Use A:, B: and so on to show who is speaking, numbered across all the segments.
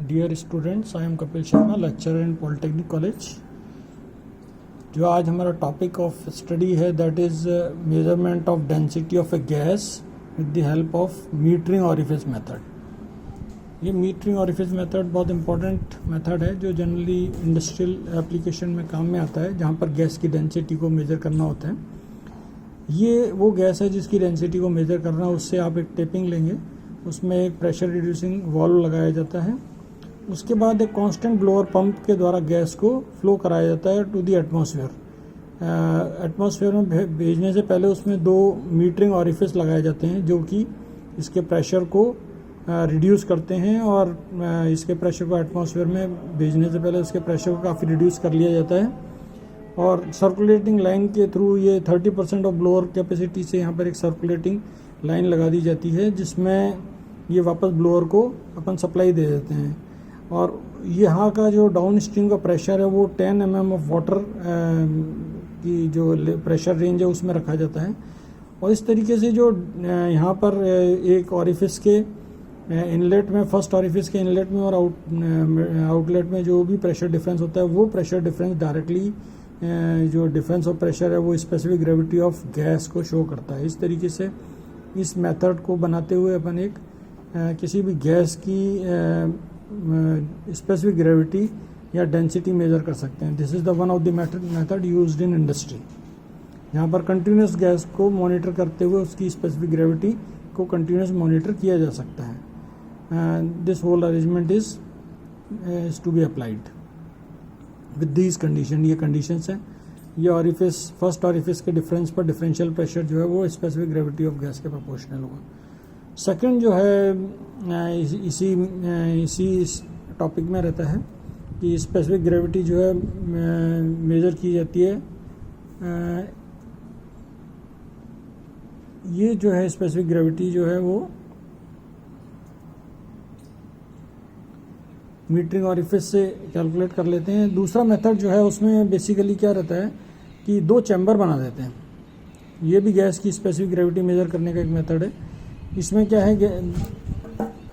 A: Dear students, I am Kapil Sharma, lecturer in polytechnic college. जो आज हमारा टॉपिक ऑफ स्टडी है that is measurement of density of a gas with the help of metering orifice method. ये metering orifice method बहुत important method है जो generally industrial application में काम में आता है, जहाँ पर गैस की डेंसिटी को मेज़र करना होता है। ये वो गैस है जिसकी डेंसिटी को मेज़र करना, उससे आप एक टेपिंग लेंगे, उसमें एक प्रेशर रिड्यूसिंग वाल्व लगाया जाता है। उसके बाद एक कांस्टेंट ब्लोअर पंप के द्वारा गैस को फ्लो कराया जाता है टू दी एटमॉस्फेयर। एटमॉस्फेयर में भेजने से पहले उसमें 2 मीटरिंग ऑरिफिस लगाए जाते हैं जो कि इसके प्रेशर को रिड्यूस करते हैं, और इसके प्रेशर को एटमॉस्फेयर में भेजने से पहले उसके प्रेशर को काफ़ी रिड्यूस कर लिया जाता है। और सर्कुलेटिंग लाइन के थ्रू ये 30% ऑफ ब्लोअर कैपेसिटी से यहाँ पर एक सर्कुलेटिंग लाइन लगा दी जाती है, जिसमें ये वापस ब्लोअर को अपन सप्लाई दे देते हैं। और यहाँ का जो डाउन स्ट्रीम का प्रेशर है वो 10 mm ऑफ वाटर की जो प्रेशर रेंज है उसमें रखा जाता है। और इस तरीके से जो यहाँ पर एक ऑरिफिस के इनलेट में, फर्स्ट ऑरिफिस के इनलेट में और आउटलेट में जो भी प्रेशर डिफरेंस होता है, वो प्रेशर डिफरेंस डायरेक्टली जो डिफरेंस ऑफ प्रेशर है वो स्पेसिफिक ग्रेविटी ऑफ गैस को शो करता है। इस तरीके से इस मेथड को बनाते हुए अपन एक किसी भी गैस की स्पेसिफिक ग्रेविटी या डेंसिटी मेजर कर सकते हैं। This is the one of the method used in industry, यहाँ पर कंटिन्यूस गैस को मॉनिटर करते हुए उसकी स्पेसिफिक ग्रेविटी को कंटिन्यूस मॉनिटर किया जा सकता है। This whole arrangement is to be applied with these condition. ये कंडीशंस हैं। ये ऑरिफिस, फर्स्ट ऑरिफिस के डिफरेंस पर डिफरेंशियल प्रेशर जो है वो स्पेसिफिक ग्रेविटी ऑफ गैस के प्रोपोर्शनल होगा। सेकंड जो है इसी टॉपिक में रहता है कि स्पेसिफिक ग्रेविटी जो है मेजर की जाती है। ये जो है स्पेसिफिक ग्रेविटी जो है वो मीटरिंग ऑरिफिस से कैलकुलेट कर लेते हैं। दूसरा मेथड जो है उसमें बेसिकली क्या रहता है कि 2 चैम्बर बना देते हैं। ये भी गैस की स्पेसिफिक ग्रेविटी मेजर करने का एक मेथड है। इसमें क्या है,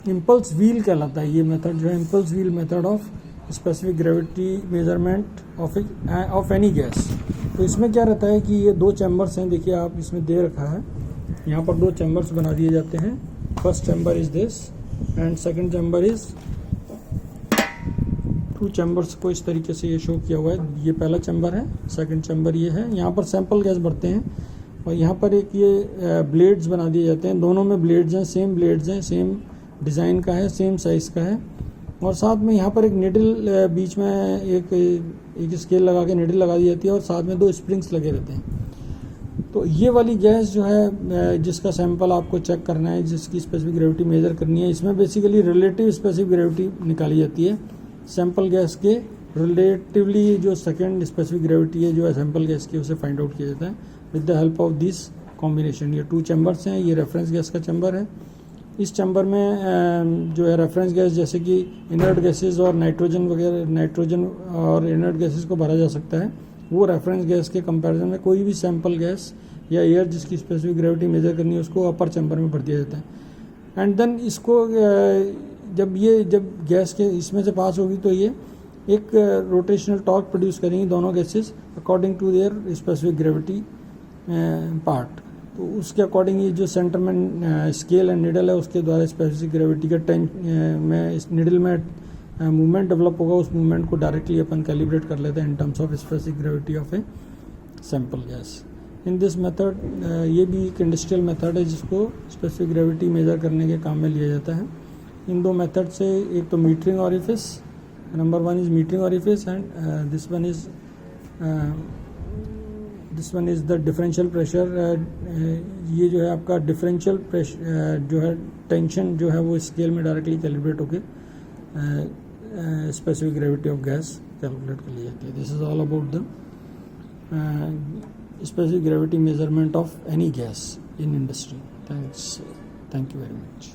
A: इम्पल्स व्हील कहलाता है ये मेथड जो है, impulse wheel method of specific gravity measurement of any gas. तो इसमें क्या रहता है कि ये 2 चैम्बर्स हैं, देखिए आप इसमें दे रखा है, यहाँ पर 2 चैम्बर्स बना दिए जाते हैं। First chamber is this and second chamber is 2 chambers को इस तरीके से ये शो किया हुआ है। ये पहला चैम्बर है, सेकंड चैम्बर ये है। यहाँ पर सैंपल गैस भरते हैं और यहाँ पर एक ये ब्लेड्स बना दिए जाते हैं। दोनों में ब्लेड्स हैं, सेम ब्लेड्स हैं, सेम डिज़ाइन का है, सेम साइज़ का है। और साथ में यहाँ पर एक निडल, बीच में एक स्केल लगा के निडल लगा दी जाती है और साथ में 2 स्प्रिंग्स लगे रहते हैं। तो ये वाली गैस जो है जिसका सैंपल आपको चेक करना है, जिसकी स्पेसिफिक ग्रेविटी मेजर करनी है, इसमें बेसिकली रिलेटिव स्पेसिफिक ग्रेविटी निकाली जाती है। सैंपल गैस के रिलेटिवली जो सेकेंड स्पेसिफिक ग्रेविटी है जो है सैंपल गैस की, उसे फाइंड आउट किया जाता है with the help of this combination. ये 2 चैम्बर्स हैं। ये रेफरेंस गैस का चैम्बर है। इस चैम्बर में जो है रेफरेंस गैस जैसे कि इनर्ट गैसेस और नाइट्रोजन वगैरह, नाइट्रोजन और इनर्ट गैसेस को भरा जा सकता है। वो रेफरेंस गैस के कंपैरिजन में कोई भी सैंपल गैस या एयर जिसकी स्पेसिफिक ग्रेविटी मेजर करनी है उसको अपर चैम्बर में भर दिया जाता है। एंड देन इसको जब गैस के इसमें से पास होगी तो ये एक रोटेशनल टॉर्क प्रोड्यूस करेंगी दोनों gases according to their specific gravity part. तो उसके अकॉर्डिंग ये जो सेंटर में स्केल एंड निडल है उसके द्वारा स्पेसिफिक ग्रेविटी के में इस निडल में मूवमेंट डेवलप होगा, उस मूवमेंट को डायरेक्टली अपन कैलिब्रेट कर लेते हैं in terms of specific gravity of a sample gas. In this method, ये भी एक इंडस्ट्रियल मेथड है जिसको स्पेसिफिक ग्रेविटी मेजर करने के काम में लिया जाता है। इन 2 मेथड से, एक तो metering orifice, number 1 is metering orifice and this one is the differential pressure. ये जो है आपका डिफरेंशियल प्रेशर जो है, टेंशन जो है वो स्केल में डायरेक्टली कैलिब्रेट होकर specific gravity of gas calculate कर ली जाती है। This is all about the specific gravity measurement of any gas in industry. Thank you very much.